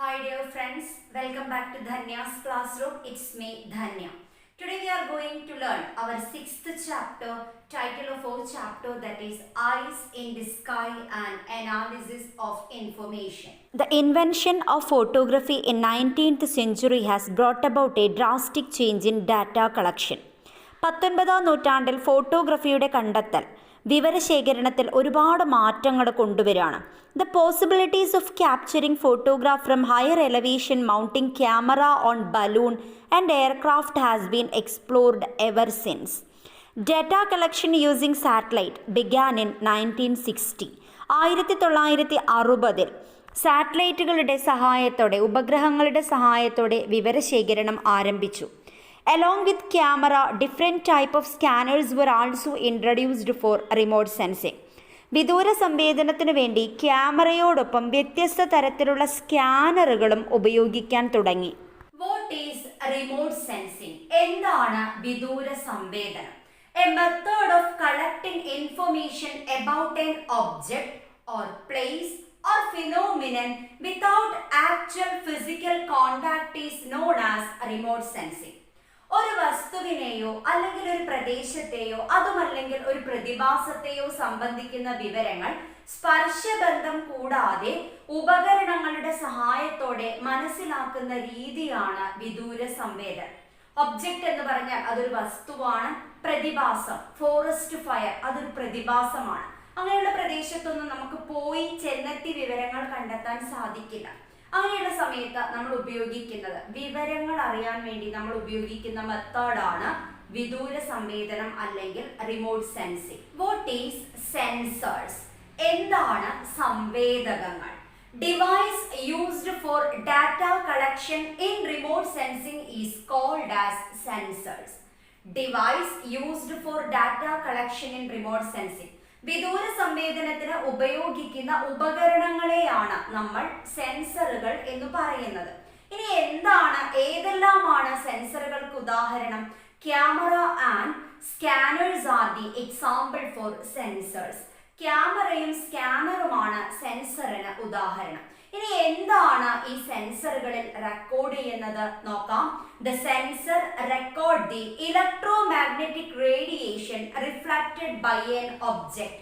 Hi dear friends, welcome back to Dhanya's classroom. It's me Dhanya. Today we are going to learn our 6th chapter, title of our chapter, that is Eyes in the Sky and Analysis of Information. The invention of photography in 19th century has brought about a drastic change in data collection. 19-ാം നൂറ്റാണ്ടിൽ ഫോട്ടോഗ്രഫിയുടെ കണ്ടെത്തൽ വിവരശേഖരണത്തിൽ ഒരുപാട് മാറ്റങ്ങൾ കൊണ്ടുവരികയാണ്. The possibilities of capturing photograph from higher elevation mounting camera on balloon and aircraft has been explored ever since. Data collection using satellite began in 1960. 1960-ൽ സാറ്റലൈറ്റുകളുടെ സഹായത്തോടെ ഉപഗ്രഹങ്ങളുടെ സഹായത്തോടെ വിവരശേഖരണം ആരംഭിച്ചു. Along with camera, different type of scanners were also introduced for remote sensing. വിദൂര സംവേദനത്തിനു വേണ്ടി ക്യാമറയോടൊപ്പം വ്യത്യസ്ത തരത്തിലുള്ള സ്കാനറുകളും ഉപയോഗിക്കാൻ തുടങ്ങി. What is remote sensing? എന്താണ് വിദൂര സംവേദനം? A method of collecting information about an object or place or phenomenon without actual physical contact is known as remote sensing. ഒരു വസ്തുവിനെയോ അല്ലെങ്കിൽ ഒരു പ്രദേശത്തെയോ അതുമല്ലെങ്കിൽ ഒരു പ്രതിഭാസത്തെയോ സംബന്ധിക്കുന്ന വിവരങ്ങൾ സ്പർശബന്ധം കൂടാതെ ഉപകരണങ്ങളുടെ സഹായത്തോടെ മനസ്സിലാക്കുന്ന രീതിയാണ് വിദൂര സംവേദനം. ഒബ്ജക്റ്റ് എന്ന് പറഞ്ഞാൽ അതൊരു വസ്തുവാണ്. പ്രതിഭാസം, ഫോറസ്റ്റ് ഫയർ, അതൊരു പ്രതിഭാസമാണ്. അങ്ങനെയുള്ള പ്രദേശത്തൊന്നും നമുക്ക് പോയി ചെന്നെത്തി വിവരങ്ങൾ കണ്ടെത്താൻ സാധിക്കില്ല. അങ്ങനെയുള്ള സമയത്ത് നമ്മൾ ഉപയോഗിക്കുന്നത് വിവരങ്ങൾ അറിയാൻ വേണ്ടി നമ്മൾ ഉപയോഗിക്കുന്ന മെത്തേഡാണ് വിദൂര സംവേദനം അല്ലെങ്കിൽ remote sensing. What is sensors? എന്താണ് സംവേദകങ്ങൾ? Device used for data collection in remote sensing is called as sensors. Device used for data collection in remote sensing, വിദൂര സംവേദനത്തിന് ഉപയോഗിക്കുന്ന ഉപകരണങ്ങളെയാണ് നമ്മൾ സെൻസറുകൾ എന്ന് പറയുന്നത്. ഇനി ഏതെല്ലാമാണ് സെൻസറുകൾക്ക് ഉദാഹരണം? Camera and scanners are the example for sensors. ക്യാമറയും സ്കാനറുമാണ് സെൻസറിന് ഉദാഹരണം. ഇനി എന്താണ് ഈ സെൻസറുകളിൽ റെക്കോർഡ് ചെയ്യുന്നത് നോക്കാം. The sensor record the electromagnetic radiation reflected by an object.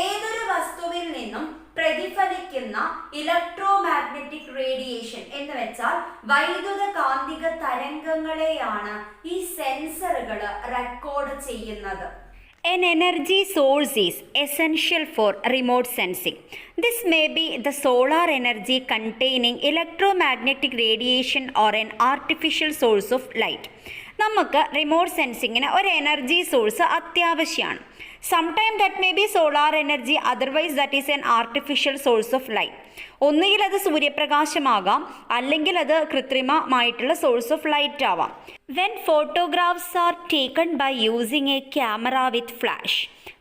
ഏതൊരു വസ്തുവിൽ നിന്നും പ്രതിഫലിക്കുന്ന ഇലക്ട്രോമാഗ്നറ്റിക് റേഡിയേഷൻ എന്ന് വെച്ചാൽ വൈദ്യുത കാന്തിക തരംഗങ്ങളെയാണ് ഈ സെൻസറുകൾ റെക്കോർഡ് ചെയ്യുന്നത്. An energy source is essential for remote sensing. This may be the solar energy containing electromagnetic radiation or an artificial source of light. നമുക്ക് റിമോട്ട് സെൻസിങ്ങിന് ഒരു എനർജി സോഴ്സ് അത്യാവശ്യമാണ്. Sometime that may be solar energy, otherwise that is N artificial source of light. ഒന്നുകിൽ അത് സൂര്യപ്രകാശമാകാം, അല്ലെങ്കിൽ അത് കൃത്രിമമായിട്ടുള്ള source of light ആവാം. When photographs are taken by using a camera with flash,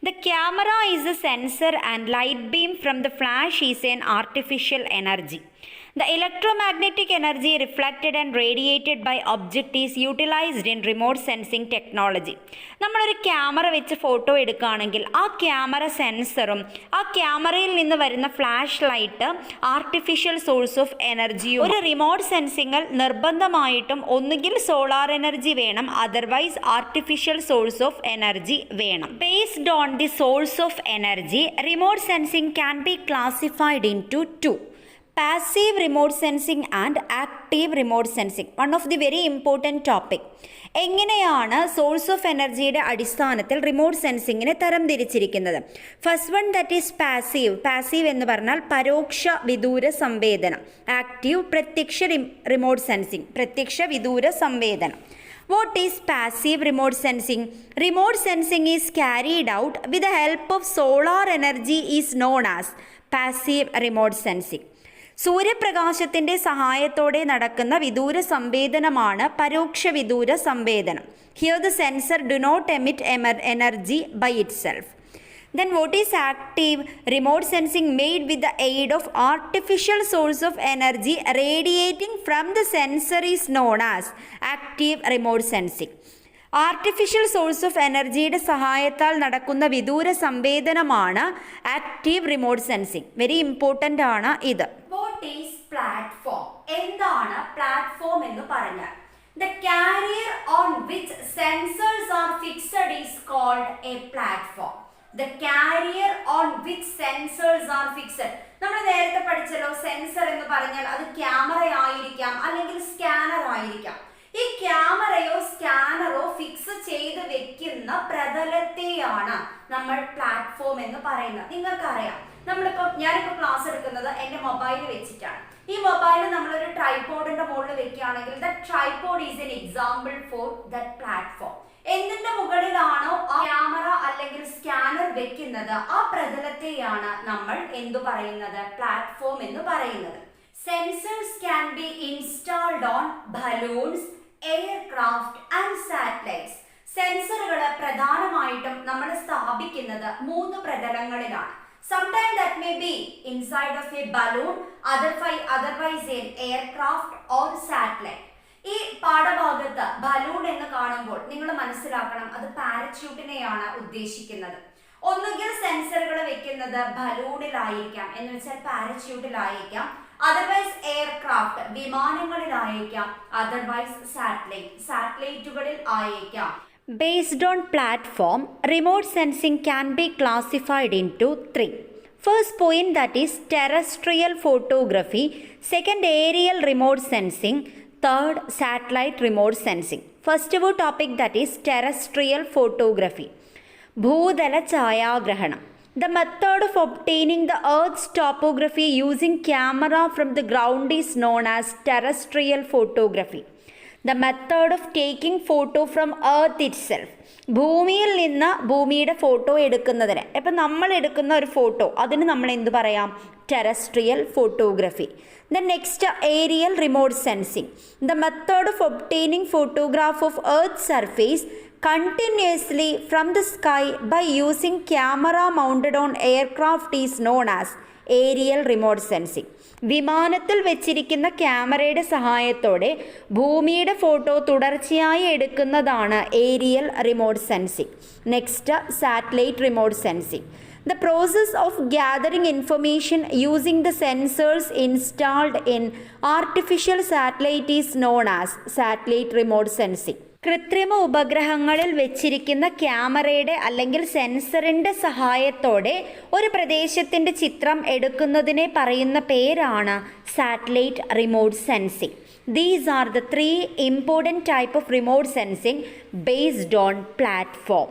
the camera is a sensor and light beam from the flash is an artificial energy. The electromagnetic energy reflected and radiated by object is utilized in remote sensing technology. നമ്മളൊരു camera വെച്ച് photo എടുക്കുകയാണെങ്കിൽ ആ camera സെൻസറും ആ ക്യാമറയിൽ നിന്ന് വരുന്ന flash light artificial source of എനർജിയും. ഒരു റിമോട്ട് സെൻസിങ്ങിൽ നിർബന്ധമായിട്ടും ഒന്നുകിൽ സോളാർ എനർജി വേണം, otherwise artificial source of energy വേണം. Based on the source of energy, remote sensing can be classified into two: passive remote sensing and active remote sensing. One of the very important topic. എങ്ങനെയാണ് source of എനർജിയുടെ അടിസ്ഥാനത്തിൽ remote സെൻസിങ്ങിനെ തരംതിരിച്ചിരിക്കുന്നത്? First one, that is passive. Passive എന്ന് പറഞ്ഞാൽ പരോക്ഷ വിദൂര സംവേദനം. ആക്റ്റീവ്, പ്രത്യക്ഷ റിമോട്ട് സെൻസിങ്, പ്രത്യക്ഷ വിദൂര സംവേദനം. What is passive remote sensing? Remote sensing is carried out with the help of solar energy is known as passive remote sensing. സൂര്യപ്രകാശത്തിൻ്റെ സഹായത്തോടെ നടക്കുന്ന വിദൂര സംവേദനമാണ് പരോക്ഷ വിദൂര സംവേദനം. Here the sensor do not emit energy by itself. Then what is active remote sensing? Made with the aid of artificial source of energy radiating from the sensor is known as active remote sensing. Artificial source of എനർജിയുടെ സഹായത്താൽ നടക്കുന്ന വിദൂര സംവേദനമാണ് active remote sensing. Very important ആണ് ഇത്. What is platform? എന്താണ് platform എന്ന് പറഞ്ഞാൽ? The carrier on which sensors are fixed is called a platform. The carrier on which sensors are fixed. നമ്മൾ നേരത്തെ പഠിച്ചല്ലോ, സെൻസർ എന്ന് പറഞ്ഞാൽ അത് ക്യാമറ ആയിരിക്കാം അല്ലെങ്കിൽ സ്കാനർ ആയിരിക്കാം. ഈ ക്യാമറയോ സ്കാനറോ ഫിക്സ് ചെയ്ത് വെക്കുന്ന പ്രതലത്തെയാണ് നമ്മൾ പ്ലാറ്റ്ഫോം എന്ന് പറയുന്നത്. നിങ്ങൾക്കറിയാം, ഞാനിപ്പോൾ ക്ലാസ് എടുക്കുന്നത് എൻ്റെ മൊബൈൽ വെച്ചിട്ടാണ്. ഈ മൊബൈൽ നമ്മളൊരു ട്രൈപോഡിന്റെ മുകളിൽ വെക്കുകയാണെങ്കിൽ that tripod is an example for that platform. എന്തിന്റെ മുകളിലാണോ ആ ക്യാമറ അല്ലെങ്കിൽ സ്കാനർ വെക്കുന്നത്, ആ പ്രതലത്തെയാണ് നമ്മൾ എന്തു പറയുന്നത്? പ്ലാറ്റ്ഫോം എന്ന് പറയുന്നത്. Sensors can be installed on balloons, aircraft and satellites. സെൻസറുകൾ പ്രധാനമായിട്ടും നമ്മൾ സ്ഥാപിക്കുന്നത് 3 പ്രതലങ്ങളിലാണ്. Sometimes that may be inside of a balloon, otherwise an aircraft or satellite. ഈ പാഠഭാഗത്ത് ബലൂൺ എന്ന് കാണുമ്പോൾ നിങ്ങൾ മനസ്സിലാക്കണം, അത് പാരച്യൂട്ടിനെയാണ് ഉദ്ദേശിക്കുന്നത്. ഒന്നുകിൽ സെൻസറുകൾ വെക്കുന്നത് ബലൂണിലായിരിക്കാം, എന്ന് വെച്ചാൽ പാരച്യൂട്ടിലായിരിക്കാം, അതർവൈസ് എയർക്രാഫ്റ്റ് വിമാനങ്ങളിലായിരിക്കാം, അതർവൈസ് സാറ്റലൈറ്റുകളിൽ ആയിരിക്കാം. Based on platform, remote sensing can be classified into 3. First point, that is terrestrial photography. Second, aerial remote sensing. Third, satellite remote sensing. First topic, that is terrestrial photography. Bhoodala Chayagrahanam. The method of obtaining the Earth's topography using camera from the ground is known as terrestrial photography. The method of taking photo from earth itself. ഭൂമിയിൽ നിന്ന് ഭൂമിയുടെ photo എടുക്കുന്നതിന്, ഇപ്പം നമ്മൾ എടുക്കുന്ന ഒരു photo, അതിന് നമ്മൾ എന്ത് പറയാം? Terrestrial photography. The next, aerial remote sensing. The method of obtaining photograph of earth surface continuously from the sky by using camera mounted on aircraft is known as aerial remote sensing. വിമാനത്തിൽ വെച്ചിരിക്കുന്ന ക്യാമറയുടെ സഹായത്തോടെ ഭൂമിയുടെ photo തുടർച്ചയായി എടുക്കുന്നതാണ് aerial remote sensing. Next, satellite remote sensing. The process of gathering information using the sensors installed in artificial satellite is known as satellite remote sensing. കൃത്രിമ ഉപഗ്രഹങ്ങളിൽ വെച്ചിരിക്കുന്ന ക്യാമറയുടെ അല്ലെങ്കിൽ സെൻസറിൻ്റെ സഹായത്തോടെ ഒരു പ്രദേശത്തിൻ്റെ ചിത്രം എടുക്കുന്നതിനെ പറയുന്ന പേരാണ് satellite remote sensing. These are the 3 important type of remote sensing based on platform.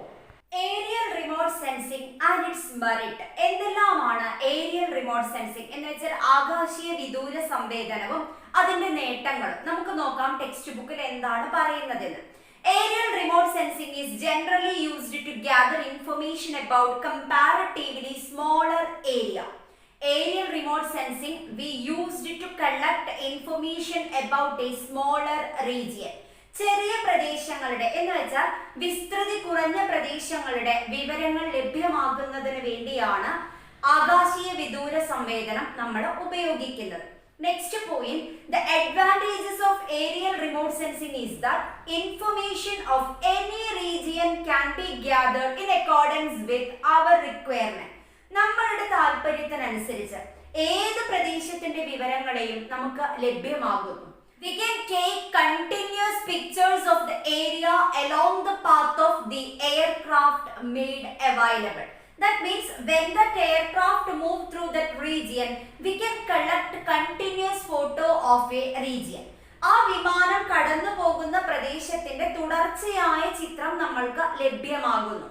Aerial remote sensing and its merit. എന്തെല്ലാമാണ് ഏരിയൽ റിമോട്ട് സെൻസിങ് എന്ന് വെച്ചാൽ? ആകാശീയ വിദൂര സംവേദനവും അതിന്റെ നേട്ടങ്ങളും നമുക്ക് നോക്കാം ടെക്സ്റ്റ് ബുക്കിൽ എന്താണ് പറയുന്നതെന്ന്. Aerial remote sensing is generally used to gather information about comparatively smaller area. Aerial remote sensing we used to collect information about a smaller region. ചെറിയ പ്രദേശങ്ങളുടെ എന്ന് വെച്ചാൽ വിസ്തൃതി കുറഞ്ഞ പ്രദേശങ്ങളുടെ വിവരങ്ങൾ ലഭ്യമാകുന്നതിന് വേണ്ടിയാണ് ആകാശീയ വിദൂര സംവേദനം നമ്മൾ ഉപയോഗിക്കുന്നത്. Next point, the advantages of aerial remote sensing is that information of any region can be gathered in accordance with our requirement. നമ്മളുടെ താല്പര്യത്തിനനുസരിച്ച് ഏത് പ്രദേശത്തിന്റെ വിവരങ്ങളെയും നമുക്ക് ലഭ്യമാകുന്നു. We can take continuous pictures of the area along the path of the aircraft made available. That means when that aircraft move through that region, we can collect continuous photo of a region. ആ വിമാനം കടന്നു പോകുന്ന പ്രദേശത്തിന്റെ തുടർച്ചയായ ചിത്രം നമ്മൾക്ക് ലഭ്യമാകുന്നു.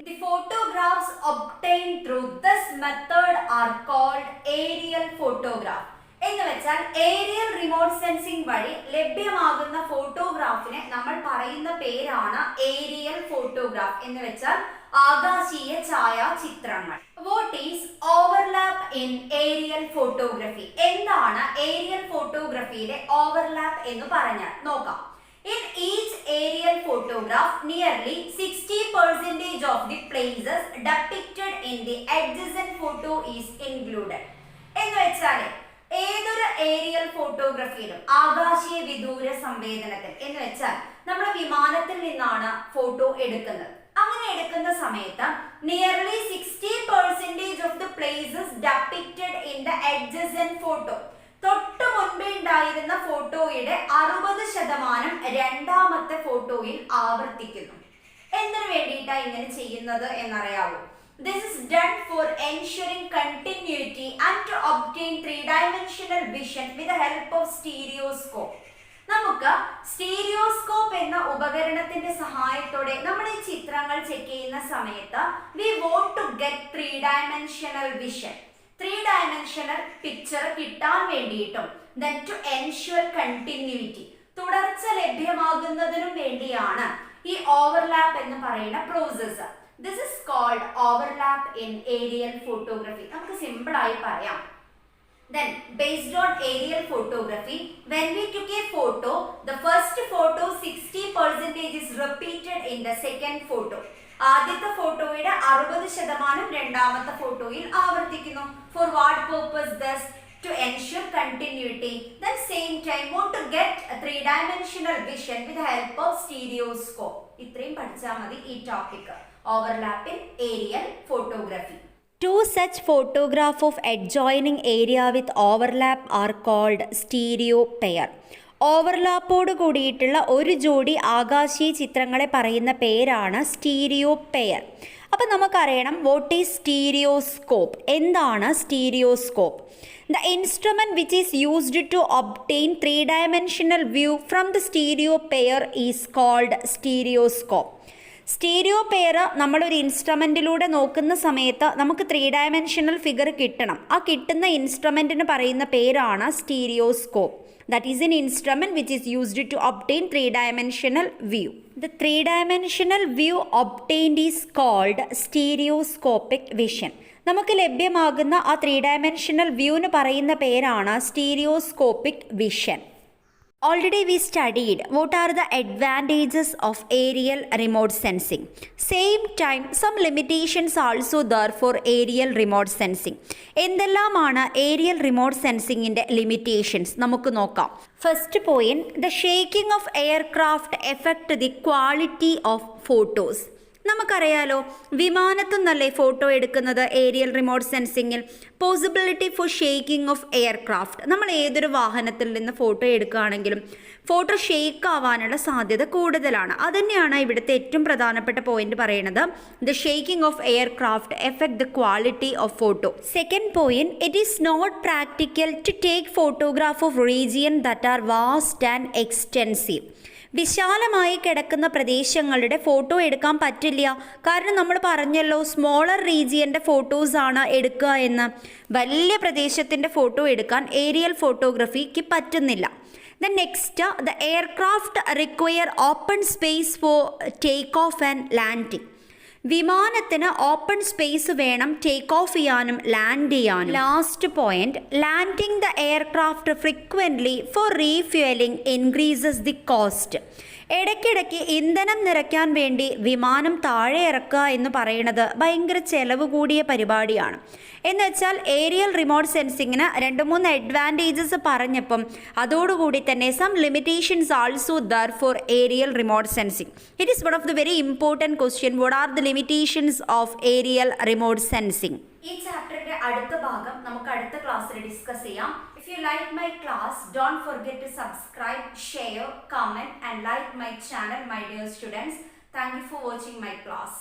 The photographs obtained through this method are called aerial photograph. എന്ന് വെച്ചാൽ ഏരിയൽ റിമോട്ട് സെൻസിംഗ് വഴി ലഭ്യമാകുന്ന ഫോട്ടോഗ്രാഫിനെ നമ്മൾ പറയുന്ന പേരാണ് ഏരിയൽ ഫോട്ടോഗ്രാഫ്. എന്ന് വെച്ചാൽ ആകാശീയ ഛായാചിത്രങ്ങൾ. What is overlap in aerial photography? എന്താണ് ഏരിയൽ ഫോട്ടോഗ്രഫിയിലെ ഓവർലാപ്പ് എന്ന് പറഞ്ഞാൽ നോക്കാം. In each aerial photograph, nearly 60% of the places depicted in the adjacent photo is included. എന്ന് വെച്ചാൽ ഏതൊരു ഏരിയൽ ഫോട്ടോഗ്രഫിയിലും ആകാശീയ വിദൂര സംവേദനത്തിൽ എന്ന് വെച്ചാൽ നമ്മൾ വിമാനത്തിൽ നിന്നാണ് ഫോട്ടോ എടുക്കുന്നത്. അങ്ങനെ എടുക്കുന്ന സമയത്ത് nearly 60% of the places depicted in the adjacent photo, തൊട്ട് മുൻപേ ഉണ്ടായിരുന്ന ഫോട്ടോ ഫോട്ടോയിൽ ആവർത്തിക്കുന്നു. എന്തിനു വേണ്ടിയിട്ടാണ് ഇങ്ങനെ ചെയ്യുന്നത് എന്നറിയാവോ? This is done for ensuring continuity and to obtain three-dimensional vision with the help of stereoscope. നമുക്ക് സ്റ്റീരിയോസ്കോപ്പ് എന്ന ഉപകരണത്തിന്റെ സഹായത്തോടെ നമ്മൾ ഈ ചിത്രങ്ങൾ ചെക്ക് ചെയ്യുന്ന സമയത്ത് we want to get three-dimensional vision. Three-dimensional picture കിട്ടാൻ വേണ്ടിയിട്ടും then to ensure continuity, തുടർച്ച ലഭ്യമാകുന്നതിനും വേണ്ടിയാണ് ഈ ഓവർലാപ്പ് എന്ന് പറയുന്ന process. This is called overlap in aerial photography. നമുക്ക് സിമ്പിൾ ആയി പറയാം. Then based on aerial photography, when we took a photo, the first photo 60% is repeated in the second photo. ആദ്യത്തെ ഫോട്ടോയുടെ 60% രണ്ടാമത്തെ ഫോട്ടോയിൽ ആവർത്തിക്കുന്നു. For what purpose? Thus to ensure continuity. Then same time want to get a three-dimensional vision with the help of stereoscope. ഇത്രയും പഠിച്ചാൽ മതി ഈ topic. Overlap in aerial photography. Two such photographs of adjoining area with overlap are called stereo pair. ഓവർലാപ്പോട് കൂടിയിട്ടുള്ള ഒരു ജോഡി ആകാശീയ ചിത്രങ്ങളെ പറയുന്ന പേരാണ് സ്റ്റീരിയോ പെയർ. അപ്പം നമുക്കറിയണം വാട്ട് ഈസ് സ്റ്റീരിയോസ്കോപ്പ്. എന്താണ് stereoscope? The instrument which is used to obtain three dimensional view from the stereo pair is called stereoscope. Stereo pair നമ്മളൊരു ഇൻസ്ട്രുമെൻറ്റിലൂടെ നോക്കുന്ന സമയത്ത് നമുക്ക് ത്രീ-ഡയമെൻഷണൽ ഫിഗർ കിട്ടണം. ആ കിട്ടുന്ന ഇൻസ്ട്രുമെൻറ്റിന് പറയുന്ന പേരാണ് stereoscope. That is an instrument which is used to obtain three-dimensional view. The three-dimensional view obtained is called stereoscopic vision. നമുക്ക് ലഭ്യമാകുന്ന ആ ത്രീ-ഡയമെൻഷണൽ വ്യൂവിന് പറയുന്ന പേരാണ് stereoscopic vision. Already we studied what are the advantages of aerial remote sensing. Same time some limitations also there for aerial remote sensing. എന്തെല്ലാമാണ് aerial remote സെൻസിങ്ങിൻ്റെ limitations നമുക്ക് നോക്കാം. First point, the shaking of aircraft effect the quality of photos. നമുക്കറിയാലോ വിമാനത്തു നിന്നല്ലേ photo എടുക്കുന്നത് aerial remote സെൻസിങ്ങിൽ. Possibility for shaking of aircraft. നമ്മൾ ഏതൊരു വാഹനത്തിൽ നിന്ന് ഫോട്ടോ എടുക്കുകയാണെങ്കിലും ഫോട്ടോ ഷേക്ക് ആവാനുള്ള സാധ്യത കൂടുതലാണ്. അതുതന്നെയാണ് ഇവിടുത്തെ ഏറ്റവും പ്രധാനപ്പെട്ട പോയിന്റ് പറയുന്നത്. The shaking of aircraft effect the quality of photo. Second point, it is not practical to take photograph of region that are vast and extensive. വിശാലമായി കിടക്കുന്ന പ്രദേശങ്ങളുടെ ഫോട്ടോ എടുക്കാൻ പറ്റില്ല. കാരണം നമ്മൾ പറഞ്ഞല്ലോ സ്മോളർ റീജിയൻ്റെ ഫോട്ടോസാണ് എടുക്കുക എന്ന്. വലിയ പ്രദേശത്തിൻ്റെ ഫോട്ടോ എടുക്കാൻ ഏരിയൽ ഫോട്ടോഗ്രഫിക്ക് പറ്റുന്നില്ല. Then next, the aircraft require open space for take off and landing. വിമാനത്തിന് ഓപ്പൺ സ്പേസ് വേണം ടേക്ക് ഓഫ് ചെയ്യാനും ലാൻഡ് ചെയ്യാനും. Last point, landing the aircraft frequently for refuelling increases the cost. ഇടയ്ക്കിടയ്ക്ക് ഇന്ധനം നിറയ്ക്കാൻ വേണ്ടി വിമാനം താഴെ ഇറക്കുക എന്ന് പറയുന്നത് ഭയങ്കര ചെലവ് കൂടിയ പരിപാടിയാണ്. എന്ന് വെച്ചാൽ ഏരിയൽ റിമോട്ട് സെൻസിങ്ങിന് 2-3 അഡ്വാൻറ്റേജസ് പറഞ്ഞപ്പം അതോടുകൂടി തന്നെ some limitations also there for aerial remote sensing. It is one of the very important question. What are the limitations of aerial remote sensing? ഈ ചാപ്റ്ററിന്റെ അടുത്ത ഭാഗം നമുക്ക് അടുത്ത ക്ലാസ്സിൽ ഡിസ്കസ് ചെയ്യാം. If you like my class, don't forget to subscribe, share, comment and like my channel, my dear students. Thank you for watching my class.